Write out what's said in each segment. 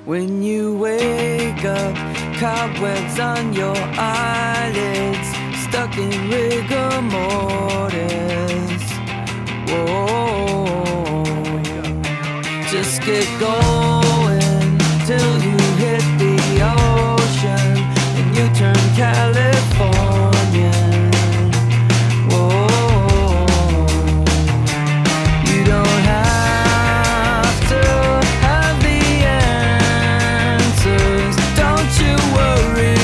When you wake up, cobwebs on your eyelids, stuck in rigor mortis. Whoa, just get going till you hit the ocean and you turn Californian. Whoa, you don't have to have the answers. Don't you worry,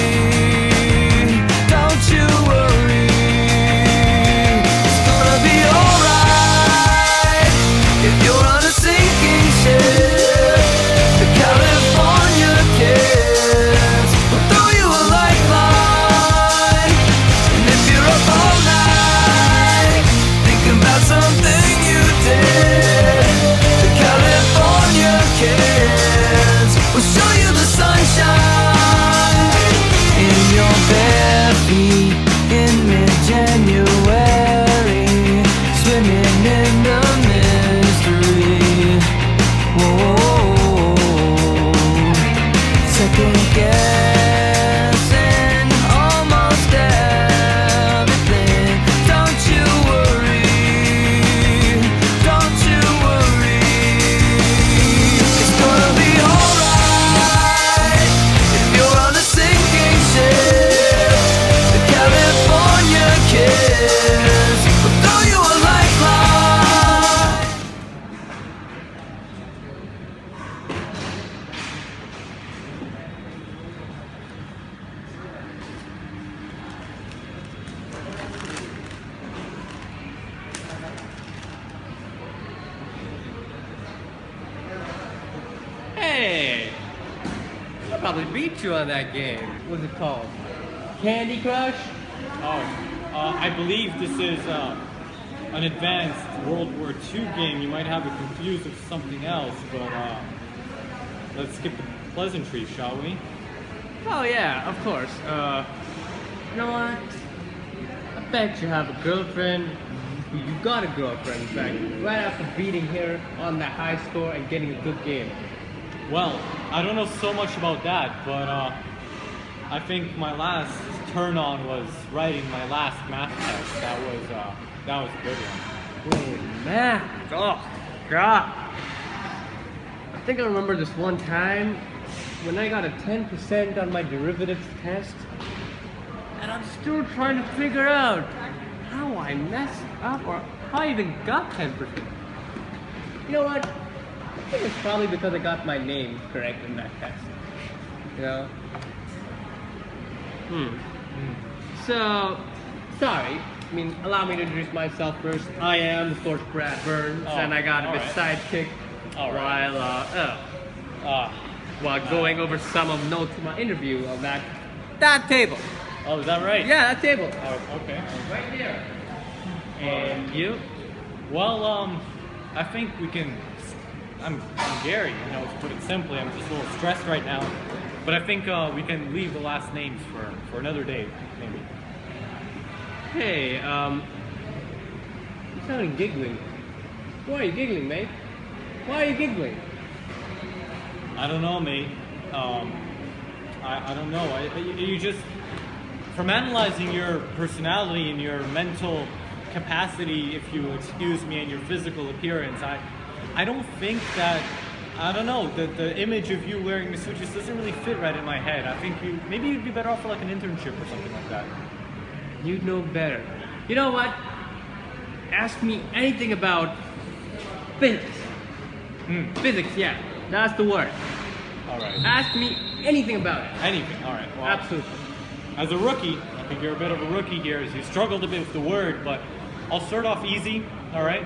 don't you worry. It's gonna be alright if you're on a sinking ship. The California kids will throw you a lifeline. And if you're up all night thinking about something you did, the California kids will show you the sunshine in your bare feet in mid-January, swimming in the mystery. Whoa, second guessing almost everything. Don't you worry, don't you worry. It's gonna be alright if you're on a sinking ship. The California kids will throw you a lifeline. Hey! I probably beat you on that game. What's it called? Candy Crush? Oh, I believe this is an advanced World War II game. You might have it confused with something else, but let's skip the pleasantries, shall we? Oh yeah, of course. You know what? I bet you have a girlfriend. You got a girlfriend, in fact, right after beating her on that high score and getting a good game. Well, I don't know so much about that, but I think my last turn on was writing my last math test. That was a good one. Wait, math? Oh, God. I think I remember this one time when I got a 10% on my derivatives test, and I'm still trying to figure out how I messed up or how I even got 10%. You know what? I think it's probably because I got my name correct in that test. You know? So, sorry. I mean, allow me to introduce myself first. I am the Source Brad Burns, and I got a bit sidekicked while going over some of notes from my interview on that table. Oh, is that right? Yeah, that table. Oh, okay. Right here. And you? Well, I think we can. I'm Gary, you know, to put it simply. I'm just a little stressed right now. But I think we can leave the last names for another day, maybe. Hey, you sounded giggling. Why are you giggling, mate? Why are you giggling? I don't know, mate. I don't know. You just, from analyzing your personality and your mental capacity, if you excuse me, and your physical appearance, I don't think that, I don't know, the image of you wearing the suit just doesn't really fit right in my head. I think maybe you'd be better off for like an internship or something like that. You'd know better. You know what? Ask me anything about physics. Physics, yeah. That's the word. Alright. Ask me anything about it. Anything, alright. Well, Absolutely. as a rookie, I think you're a bit of a rookie here as you struggled a bit with the word, but I'll start off easy, alright?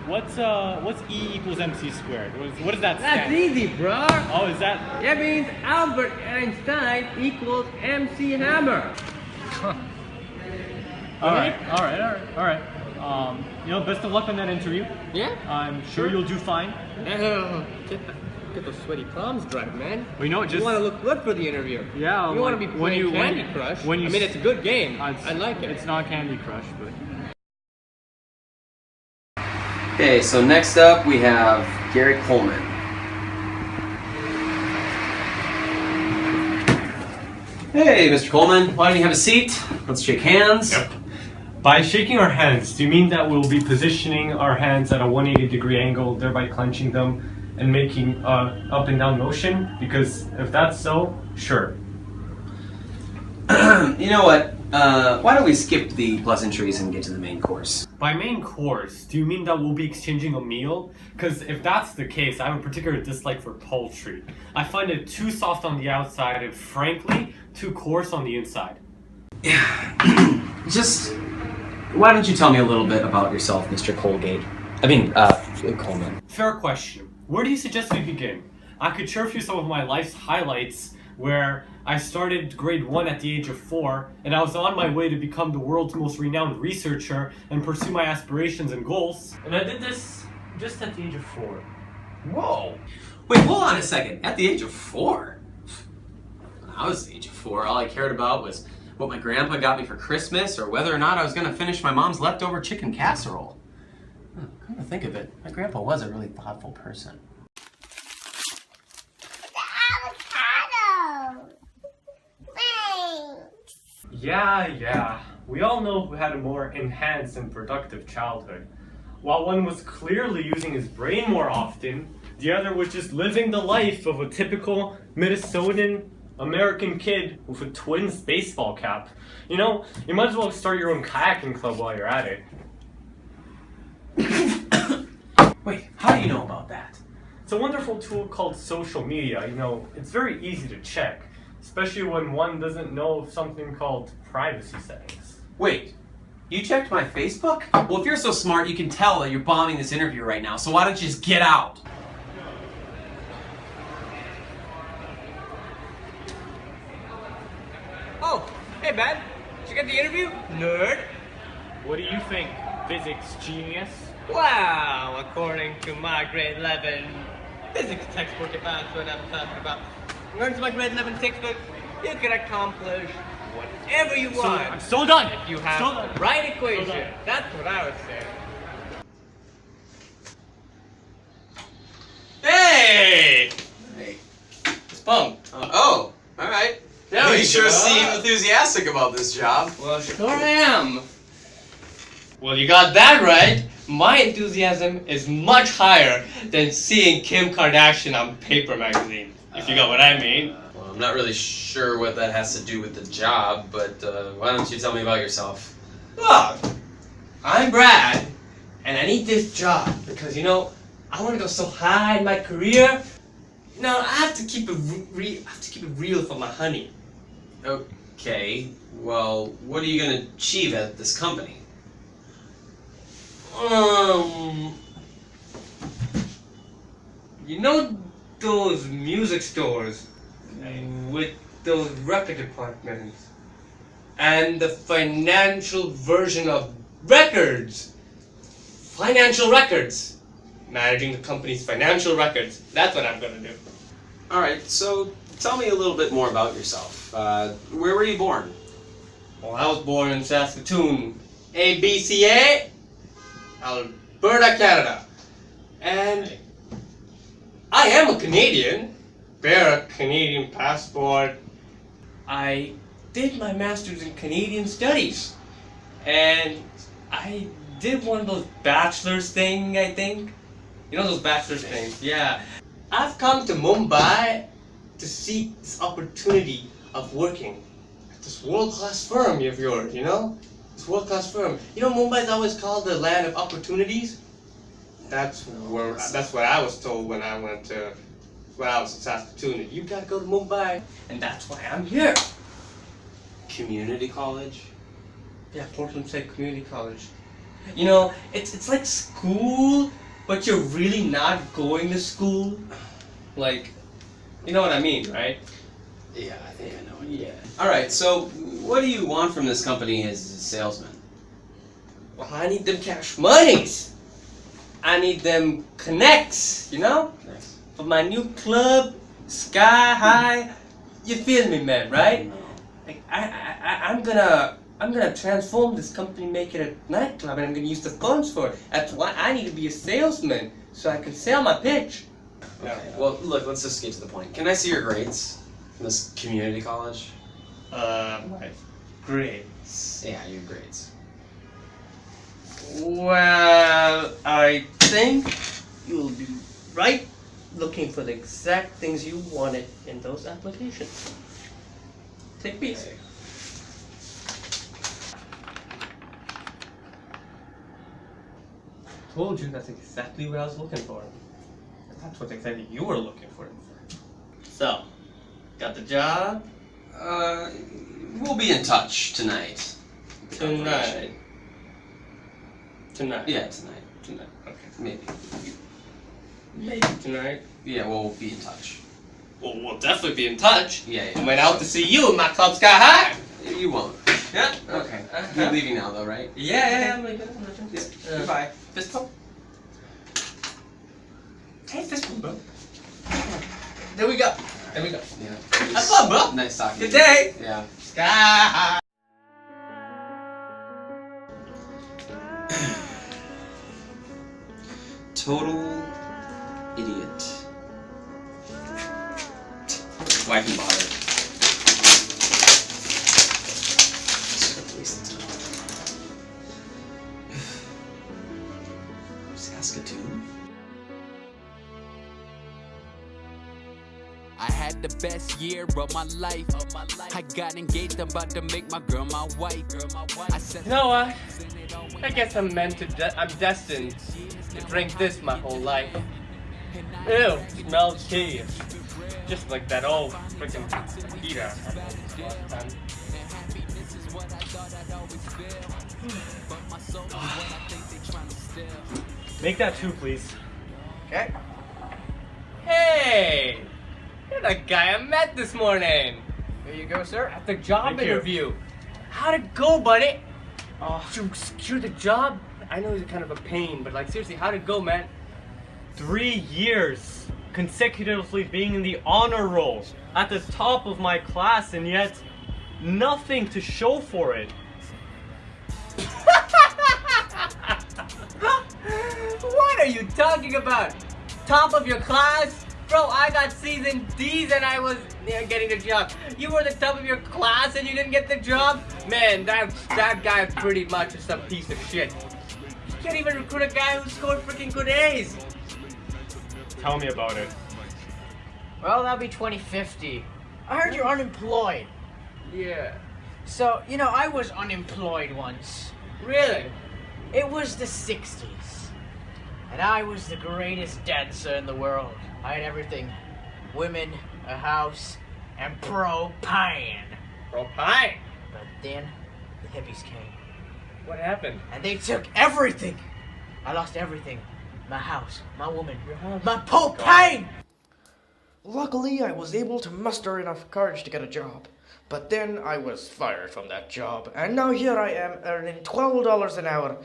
What's E equals MC squared? What does that stand? That's easy, bro. Oh, is that? That means Albert Einstein equals MC Hammer. Alright. You know, best of luck on that interview. Yeah? I'm sure you'll do fine. get those sweaty palms dry, man. Well, you know, You want to look good for the interview. Yeah, You want to be playing Candy when Crush. when you I mean, it's a good game. I like it. It's not Candy Crush, but. Okay, so next up we have Gary Coleman. Hey, Mr. Coleman, why don't you have a seat? Let's shake hands. Yep. By shaking our hands, do you mean that we'll be positioning our hands at a 180-degree angle, thereby clenching them and making up and down motion? Because if that's so, sure. You know what? Why don't we skip the pleasantries and get to the main course? By main course, do you mean that we'll be exchanging a meal? Because if that's the case, I have a particular dislike for poultry. I find it too soft on the outside and, frankly, too coarse on the inside. Just, why don't you tell me a little bit about yourself, Mr. Coleman? Fair question. Where do you suggest we begin? I could share with you some of my life's highlights where I started grade 1 at the age of 4, and I was on my way to become the world's most renowned researcher and pursue my aspirations and goals. And I did this just at the age of 4. Whoa! Wait, hold on a second. At the age of 4? When I was the age of 4, all I cared about was what my grandpa got me for Christmas or whether or not I was going to finish my mom's leftover chicken casserole. Come to think of it, my grandpa was a really thoughtful person. Yeah. We all know who had a more enhanced and productive childhood. While one was clearly using his brain more often, the other was just living the life of a typical Minnesotan American kid with a Twins baseball cap. You know, you might as well start your own kayaking club while you're at it. Wait, how do you know about that? It's a wonderful tool called social media. You know, it's very easy to check, especially when one doesn't know of something called privacy settings. Wait, you checked my Facebook? Well, if you're so smart, you can tell that you're bombing this interview right now, so why don't you just get out? Oh, hey, man. Did you get the interview? Nerd. What do you think, physics genius? Wow, according to my grade 11 physics textbook, if that's what I'm talking about. According to my grade 11 textbook, you can accomplish whatever you want. I'm so done. If you have the right equation. That's what I would say. Hey! Hey, it's pumped. Oh, alright. There we You sure go. seem enthusiastic about this job. Well, sure I am. Well, you got that right. My enthusiasm is much higher than seeing Kim Kardashian on Paper magazine, if you got what I mean. Well, I'm not really sure what that has to do with the job, but why don't you tell me about yourself? Look, I'm Brad, and I need this job because, you know, I want to go so high in my career. You know, I have to keep it real for my honey. Okay, well, what are you going to achieve at this company? You know those music stores with those record departments and the financial version of records? Financial records. Managing the company's financial records. That's what I'm gonna do. Alright, so tell me a little bit more about yourself. Where were you born? Well, I was born in Saskatoon, ABCA, Alberta, Canada. And I am a Canadian. Bear a Canadian passport. I did my master's in Canadian studies. And I did one of those bachelor's thing, I think. You know those bachelor's things? Yeah. I've come to Mumbai to seek this opportunity of working at this world-class firm of yours, you know? This world-class firm. You know, Mumbai's always called the land of opportunities. That's what I was told when I was in Saskatoon. You gotta go to Mumbai, and that's why I'm here. Community college? Yeah, Portland State Community College. You know, it's like school, but you're really not going to school. Like, you know what I mean, right? Yeah, I think I know what you mean. Alright, so what do you want from this company as a salesman? Well, I need them cash monies. I need them connects, you know? Nice. for my new club, Sky High. You feel me, man, right? Like, I'm gonna transform this company, make it a nightclub, and I'm gonna use the funds for it. That's why I need to be a salesman, so I can sell my pitch. Okay, well, look, let's just get to the point. Can I see your grades from this community college? My grades. Yeah, your grades. Well, I think you'll be right looking for the exact things you wanted in those applications. Take these. Okay. Told you that's exactly what I was looking for. That's what exactly you were looking for. So, got the job? We'll be in touch tonight. Tonight. Tonight. Yeah, tonight. Tonight. Okay. Maybe. Maybe tonight. Yeah, we'll be in touch. Well, we'll definitely be in touch. Yeah, yeah. I went out to see you in my club Sky High. You won't. Yeah. Okay. You're leaving now, though, right? Yeah, I'm leaving. Yeah. Goodbye. Fist bump. Hey, fist bump, bro. There we go. There we go. Yeah. Have fun, bro. Nice talking Good to you. day. Yeah. Sky High. Total idiot. Why even bother? Such a waste of time. Saskatoon? I had the best year of my life. I got engaged, I'm about to make my girl my wife. I said, You know what? I guess I'm destined to drink this my whole life. Ew, smells tea. Just like that old freaking heater. Make that 2, please. Okay. Hey! You're the guy I met this morning. Here you go, sir. At the job Thank you. interview. How'd it go, buddy? Did you secure the job? I know it's kind of a pain, but like seriously, how'd it go, man? 3 years consecutively being in the honor roll at the top of my class, and yet nothing to show for it. What are you talking about? Top of your class? Bro, I got season D's and I was getting the job. You were the top of your class and you didn't get the job? Man, that guy pretty much is some piece of shit. You can't even recruit a guy who scored freaking good A's. Tell me about it. Well, that'll be 2050. I heard you're unemployed. Yeah. So, you know, I was unemployed once. Really? It was the 60s. And I was the greatest dancer in the world. I had everything. Women, a house, and propane. Propine? But then, the hippies came. What happened? And they took everything. I lost everything. My house, my woman, Your house? my propane! Luckily, I was able to muster enough courage to get a job. But then I was fired from that job, and now here I am earning $12 an hour.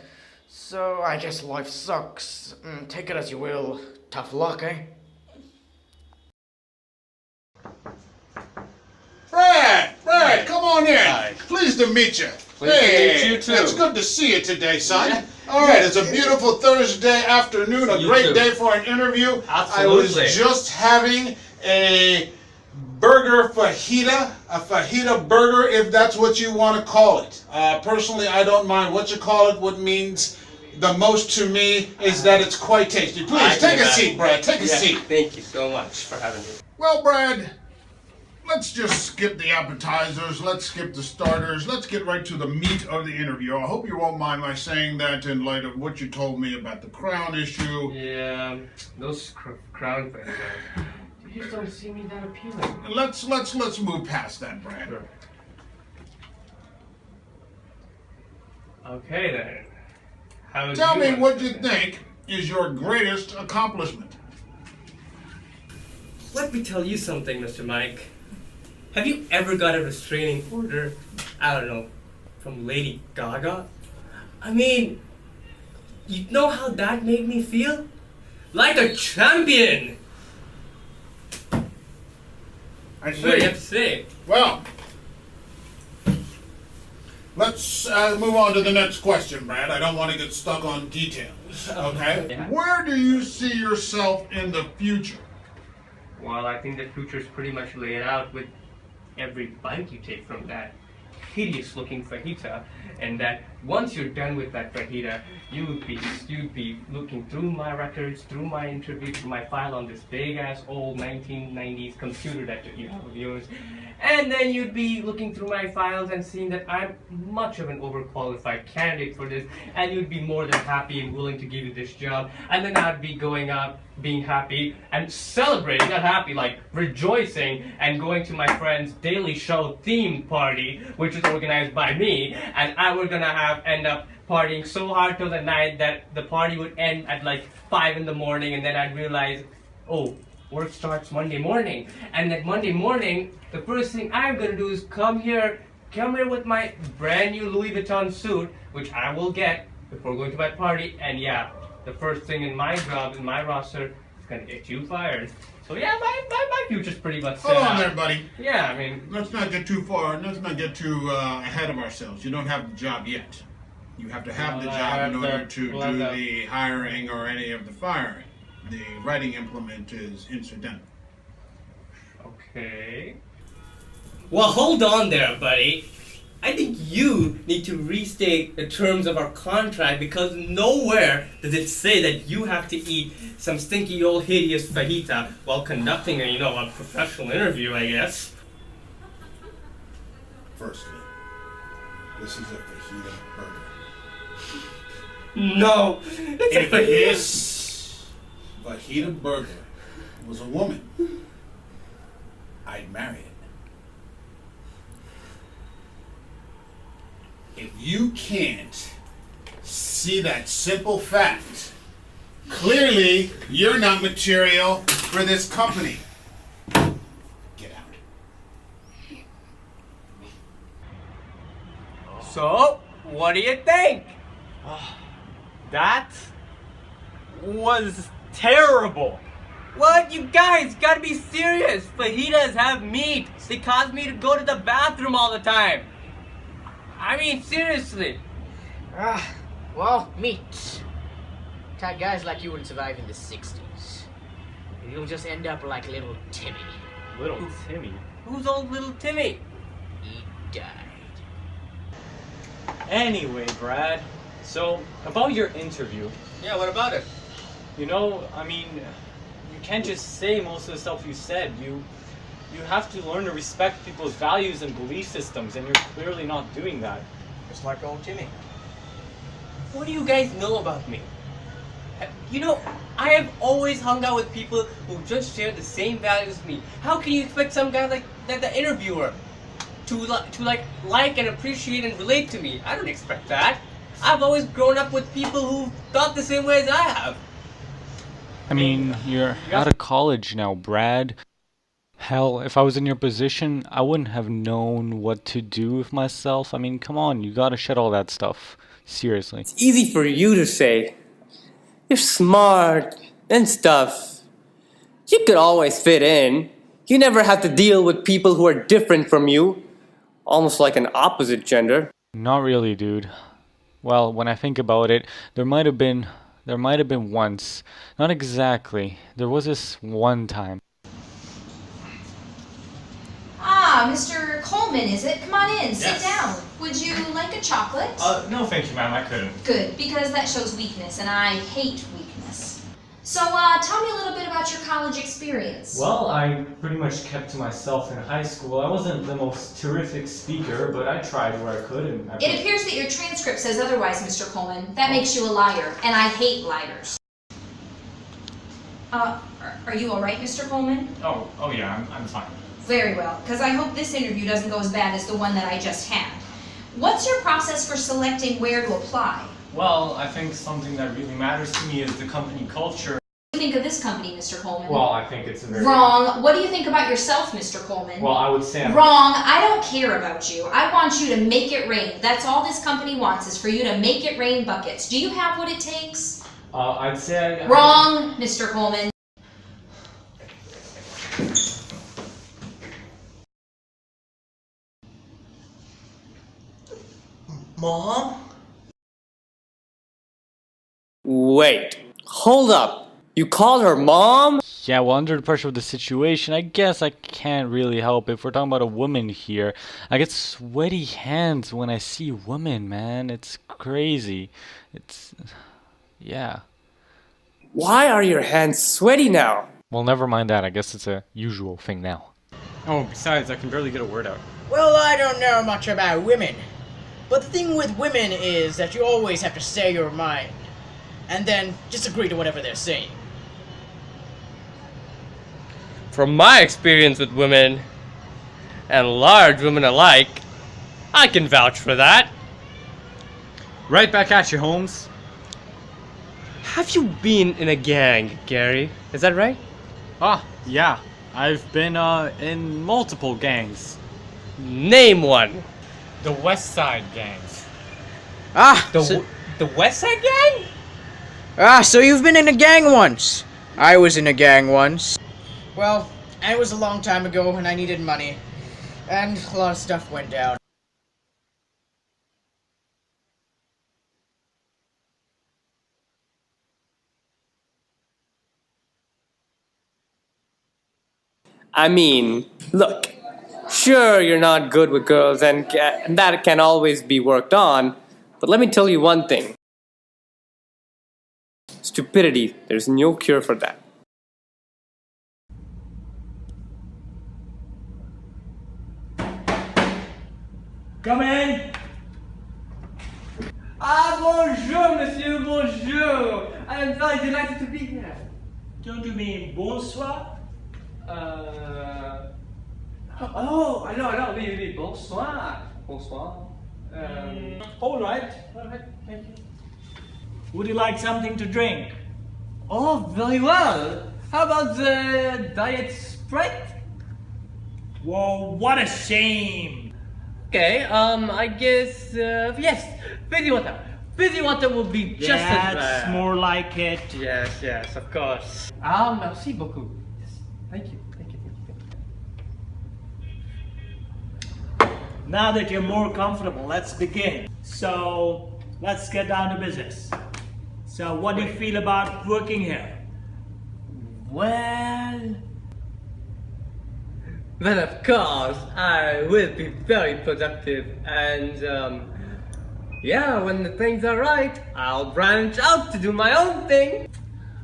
So I guess life sucks. Take it as you will. Tough luck, eh? Brad, come on in. Hi. Pleased to meet you. Pleased to meet you too. It's good to see you today, son. All right, it's a beautiful Thursday afternoon, a great day for an interview. I was just having a burger fajita, a fajita burger, if that's what you want to call it. Personally, I don't mind what you call it. What means the most to me is that it's quite tasty. Please, take a seat, Brad. Take a seat. Thank you so much for having me. Well, Brad, let's just skip the appetizers. Let's skip the starters. Let's get right to the meat of the interview. I hope you won't mind my saying that in light of what you told me about the crown issue. Yeah, those crown things. You just don't see me that appealing. Let's move past that, Brad. Sure. Okay then. How Tell me what you think is your greatest accomplishment. Let me tell you something, Mr. Mike. Have you ever got a restraining order, I don't know, from Lady Gaga? I mean, you know how that made me feel? Like a champion! I see. What do you have to say? Well, let's move on to the next question, Brad. I don't want to get stuck on details, okay? Yeah. Where do you see yourself in the future? Well, I think the future is pretty much laid out with every bite you take from that hideous looking fajita, and that once you're done with that fajita, you'd be looking through my records, through my interview, through my file on this big ass old 1990s computer that you have of yours, and then you'd be looking through my files and seeing that I'm much of an overqualified candidate for this, and you'd be more than happy and willing to give you this job, and then I'd be going out being happy and celebrating, not happy, like rejoicing, and going to my friend's Daily Show theme party, which is organized by me, and we're gonna end up partying so hard till the night that the party would end at like 5 in the morning, and then I'd realize, oh, work starts Monday morning, and that Monday morning, the first thing I'm gonna do is come here with my brand new Louis Vuitton suit, which I will get before going to my party, and yeah, the first thing in my job, in my roster, is gonna get you fired. So yeah, my future's pretty much set Hold on out. there, buddy. Yeah, I mean, Let's not get too far. Let's not get too ahead of ourselves. You don't have the job yet. You have to have the Well, I job have in order to- to we'll have do to- the hiring or any of the firing. The writing implement is incidental. okay. Well, hold on there, buddy. I think you need to restate the terms of our contract because nowhere does it say that you have to eat some stinky old hideous fajita while conducting a professional interview, I guess. Firstly, this is a fajita burger. No, it's a If fajita. this fajita burger was a woman, I'd marry it. If you can't see that simple fact, clearly you're not material for this company. Get out. So, what do you think? That was terrible. What? You guys gotta be serious. Fajitas have meat. They cause me to go to the bathroom all the time. I mean, seriously. Well, meat. Type guys like you wouldn't survive in the 60s. You'll just end up like little Timmy. Little Timmy. Who's old little Timmy? He died. Anyway, Brad, so about your interview, Yeah, what about it? I mean, you can't just say most of the stuff you said. You have to learn to respect people's values and belief systems, and you're clearly not doing that. Just like old Timmy. What do you guys know about me? I have always hung out with people who just share the same values as me. How can you expect some guy like the interviewer to like and appreciate and relate to me? I don't expect that. I've always grown up with people who thought the same way as I have. I mean, you're out of college now, Brad. Hell, if I was in your position, I wouldn't have known what to do with myself. I mean, come on, you gotta shed all that stuff. Seriously. It's easy for you to say. You're smart and stuff. You could always fit in. You never have to deal with people who are different from you. Almost like an opposite gender. Not really, dude. Well, when I think about it, there might have been once. Not exactly. There was this one time. Ah, Mr. Coleman, is it? Come on in, sit Yes. down. Would you like a chocolate? No thank you, ma'am, I couldn't. Good, because that shows weakness, and I hate weakness. So, tell me a little bit about your college experience. Well, I pretty much kept to myself in high school. I wasn't the most terrific speaker, but I tried where I could, and It appears that your transcript says otherwise, Mr. Coleman. That makes you a liar, and I hate liars. Are you all right, Mr. Coleman? Oh yeah, I'm fine. Very well, because I hope this interview doesn't go as bad as the one that I just had. What's your process for selecting where to apply? Well, I think something that really matters to me is the company culture. What do you think of this company, Mr. Coleman? Well, I think it's a very... Wrong. What do you think about yourself, Mr. Coleman? Well, I would say... Wrong. I don't care about you. I want you to make it rain. That's all this company wants, is for you to make it rain buckets. Do you have what it takes? I'd say... Wrong, Mr. Coleman. Mom? Wait, hold up. You called her mom? Yeah, well, under the pressure of the situation, I guess I can't really help it. If we're talking about a woman here, I get sweaty hands when I see women, man. It's crazy. It's... yeah. Why are your hands sweaty now? Well, never mind that. I guess it's a usual thing now. Oh, besides, I can barely get a word out. Well, I don't know much about women. But the thing with women is that you always have to say your mind. And then just agree to whatever they're saying. From my experience with women, and large women alike, I can vouch for that. Right back at you, Holmes. Have you been in a gang, Gary? Is that right? Ah, yeah. I've been in multiple gangs. Name one. The West Side gangs. The West Side Gang? So you've been in a gang once. I was in a gang once. Well, it was a long time ago and I needed money. And a lot of stuff went down. I mean, look, sure you're not good with girls and that can always be worked on, but let me tell you one thing. Stupidity, there's no cure for that. Come in. Ah, bonjour, monsieur, bonjour. I am very delighted to be here. Don't you mean bonsoir? Oh, alors, oui, bonsoir. Bonsoir. All right. Thank you. Would you like something to drink? Oh, very well. How about the Diet Sprite? Whoa, what a shame. Okay, I guess, yes, fizzy water. Fizzy water will be just as That's bad. more like it. Yes, of course. Ah, merci beaucoup. Yes, thank you. Now that you're more comfortable, let's begin. So, let's get down to business. So, what do you feel about working here? Well, of course, I will be very productive and, yeah, when the things are right, I'll branch out to do my own thing.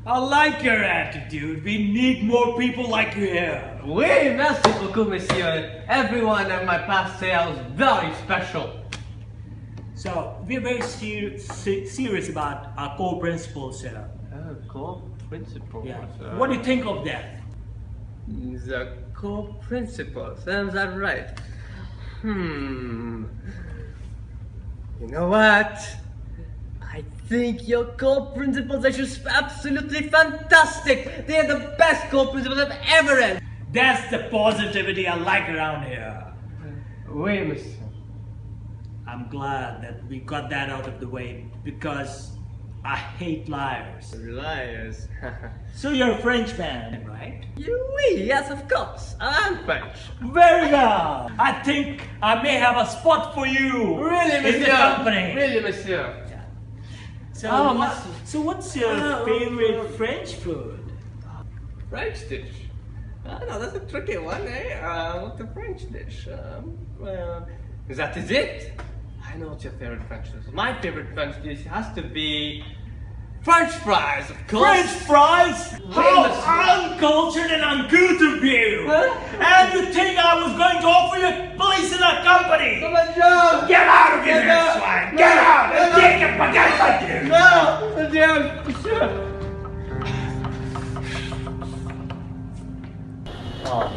I like your attitude. We need more people like you here. Oui, merci beaucoup, monsieur. Everyone at my past sales very special. So, we're very serious about our core principles here. Oh, core principles. Yeah. What do you think of that? The core principles, is that right? You know what? I think your core principles are just absolutely fantastic. They are the best core principles I've ever read. That's the positivity I like around here. Oui, monsieur. I'm glad that we got that out of the way because I hate liars. Liars. So you're a Frenchman, right? Oui, yes, of course. I'm French. Very well. I think I may have a spot for you Really, monsieur? in the company. Really, monsieur? So, Oh, so what's your favorite French food? French dish? No, that's a tricky one, eh? What's a French dish? Well, that is it. I know what your favorite French dish is. My favorite French dish has to be French fries, of course. French fries? How uncultured and uncouth of you! And you think I was going to offer you a place in our company? Get out of here, swine! Get out! And take your baguette with you! No, Oh,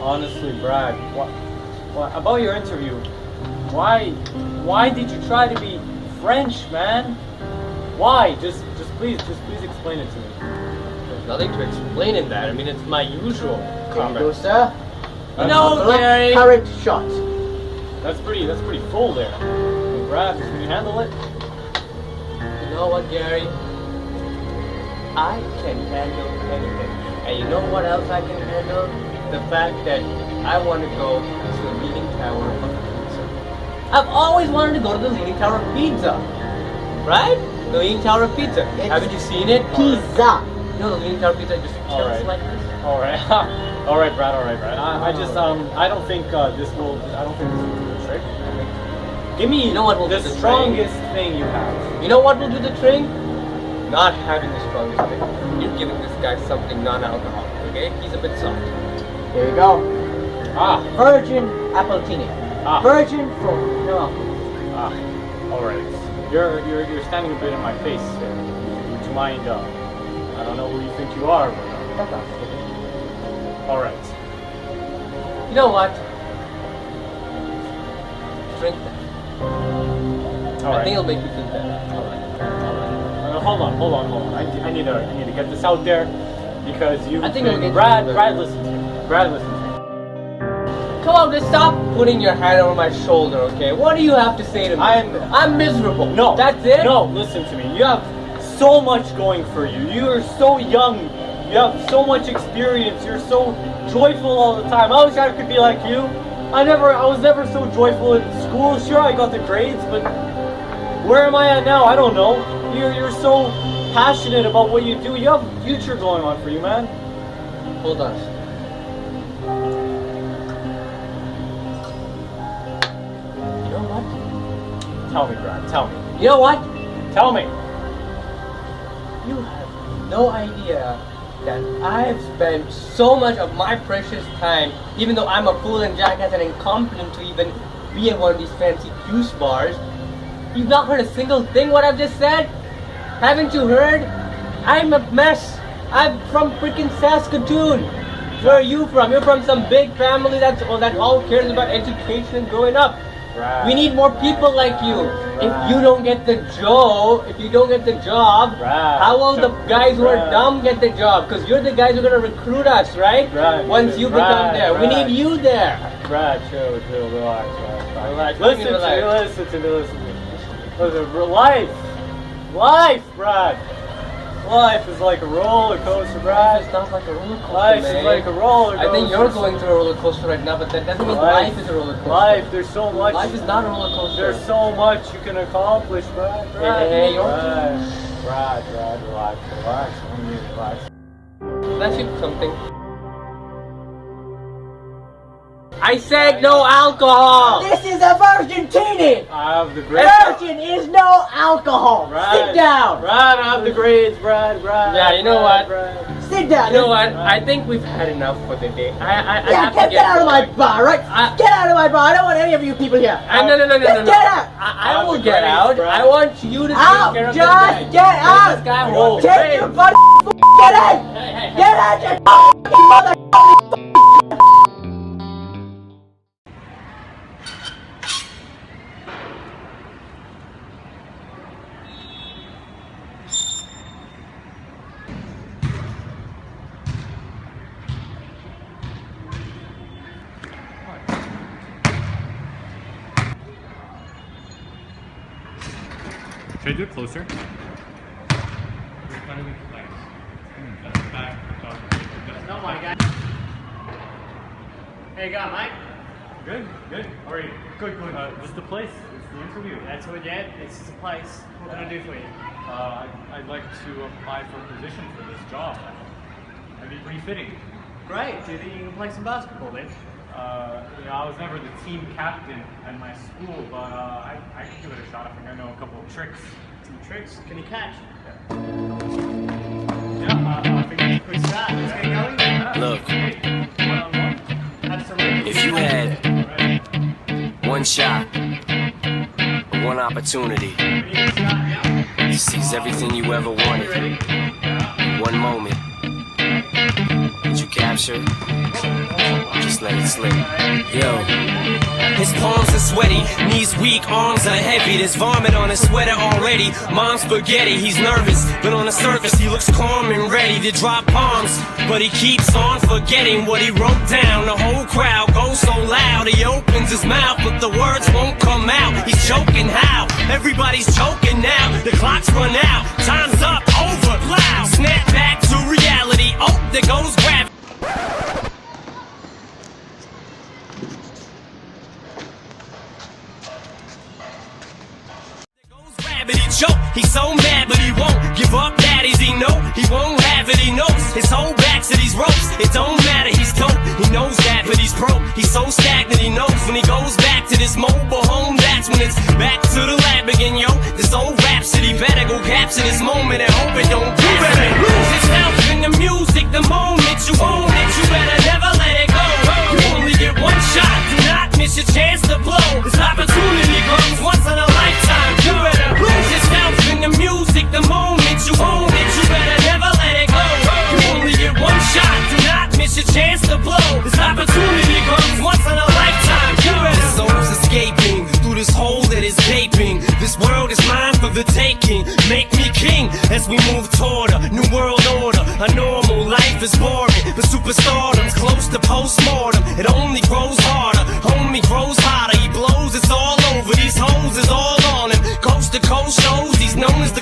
honestly, Brad, what about your interview? Why did you try to be French, man? Why? Just please explain it to me. There's nothing to explain in that. I mean, it's my usual comment. sir. No, Gary. Current shot. That's pretty full there. Brad, can you handle it? You know what, Gary? I can handle anything. And you know what else I can handle? The fact that I want to go to the leaning tower of pizza. I've always wanted to go to the Leaning Tower of Pizza. Right? The Leaning Tower of Pizza. Haven't you seen it? Pizza. You know the Leaning Tower of Pizza just tilts like this? Alright. Alright, Brad, I don't think this will do the trick. Give me the strongest thing you have. You know what will do the trick? Not having the strongest thing. You're giving this guy something non-alcoholic, okay? He's a bit soft. Here you go. Virgin Appletini. Virgin from no. Alright. You're standing a bit in my face here. Would you mind, I don't know who you think you are, but alright. You know what? Drink that. I think it'll make you feel better. Alright. Hold on. I need to get this out there because you. I think it'll get Brad, listen to me. Come on, just stop putting your hand over my shoulder, okay? What do you have to say to me? I'm miserable. No. That's it? No, listen to me. You have so much going for you. You are so young. You have so much experience. You're so joyful all the time. I wish I could be like you. I was never so joyful in school. Sure, I got the grades, but where am I at now? I don't know. You're so passionate about what you do. You have a future going on for you, man. Hold on. You know what? Tell me, Brad. Tell me. You know what? Tell me. You have no idea that I've spent so much of my precious time, even though I'm a fool and jackass and incompetent to even be at one of these fancy juice bars. You've not heard a single thing what I've just said? Haven't you heard? I'm a mess. I'm from freaking Saskatoon. Where are you from? You're from some big family that all cares about education and growing up. Right. We need more people like you. If you don't get the job, how will the guys who are dumb get the job? Because you're the guys who are going to recruit us, right? Once you become there. We need you there. Brad, chill, relax. Listen to me. Listen, life, Brad. Life is like a roller coaster, Brad. It's not like a roller coaster, Life man. is like a roller coaster. I think you're going through a roller coaster right now, but that doesn't mean life is a roller coaster. Life, there's so much. Life is not a roller coaster. There's so much you can accomplish, Brad. Hey, Brad, relax. That's it, something. I said no alcohol! This is a virgin teeny! I have the grades. Virgin is no alcohol! Sit down! Brad, I have the grades, Brad. Yeah, you know what? Sit down! You know what? I think we've had enough for the day. Get out of my bar, right? Get out of my bar! I don't want any of you people here! No. Just get out! I will get out. I want you to take care of this guy. guy. Get out! This guy home. Take your buddy get out! Get out, you mother Should I do it closer? No, my guy. Hey, you got Mike? Good. How are you? Good. Just the place. It's the interview. That's what we get. It's the place. What can I do for you? I'd like to apply for a position for this job. That'd be pretty fitting. Great. Do you think you can play some basketball then? I was never the team captain at my school, but I can give it a shot. I think I know a couple of tricks. Some tricks? Can you catch? Yeah, I think it's a quick shot. Let's get going. Look, Absolutely. if you had one shot, one opportunity to seize everything you ever wanted in one moment, would you capture? Just let it slip. Yo. His palms are sweaty, knees weak, arms are heavy. There's vomit on his sweater already. Mom's spaghetti, he's nervous, but on the surface he looks calm and ready to drop bombs. But he keeps on forgetting what he wrote down. The whole crowd goes so loud, he opens his mouth, but the words won't come out. He's choking how? Everybody's choking now. The clock's run out, time's up, over, loud. Snap back to reality, oh, there goes gravity. He's so mad, but he won't give up. Daddies, he know he won't have it. He knows his whole back to these ropes. It don't matter, he's dope. He knows that, but he's broke. He's so stagnant, he knows when he goes back to this mobile home. That's when it's back to the lab again, yo. This old rhapsody better go capture this moment and hope it don't do it. Lose yourself in the music the moment you own it. You better never let it go. You only get one shot. Do not miss your chance to blow. This opportunity comes once in a lifetime. You better lose yourself in the music the moment you own it. You better never let it go. You only get one shot. Do not miss your chance to blow. This opportunity comes once in a lifetime. You better. The soul's escaping through this hole that is gaping. This world is mine for the taking. Make me king as we move toward a new world order. A normal life is boring, but superstardom's close to postmortem. It only grows harder, homie grows hotter. He blows, it's all over. These hoes is all on him. Coast to coast shows, he's known as the